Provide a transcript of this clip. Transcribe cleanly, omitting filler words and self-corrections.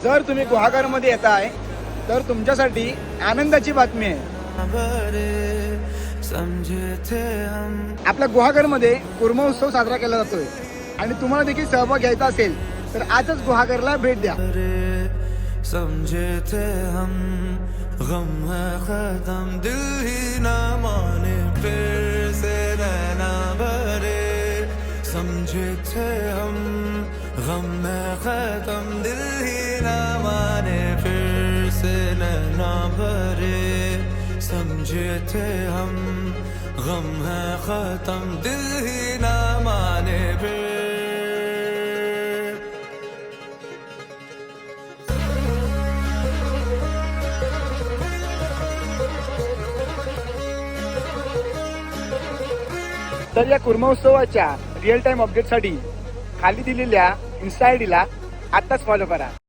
जर तुम्ही गुहागरमध्ये येताय तर तुमच्यासाठी आनंदाची बातमी आहे. आपल्या गुहागरमध्ये कुर्मा उत्सव साजरा केला जातोय आणि तुम्हाला देखील सहभाग घ्यायचा असेल तर आजच गुहागरला भेट द्या. समझे थे हम गम है खत्म दिल ही ना माने फिर से नैना भरे समझे थे हम गम है खत्म दिल ही ना माने फिर से नैना भरे समझे थे हम गम है खत्म दिल ही ना माने फिर. तर या कुर्मा उत्सवाच्या रिअल टाइम अपडेटसाठी खाली दिलेल्या इन्स्टा आयडीला आत्ताच फॉलो करा.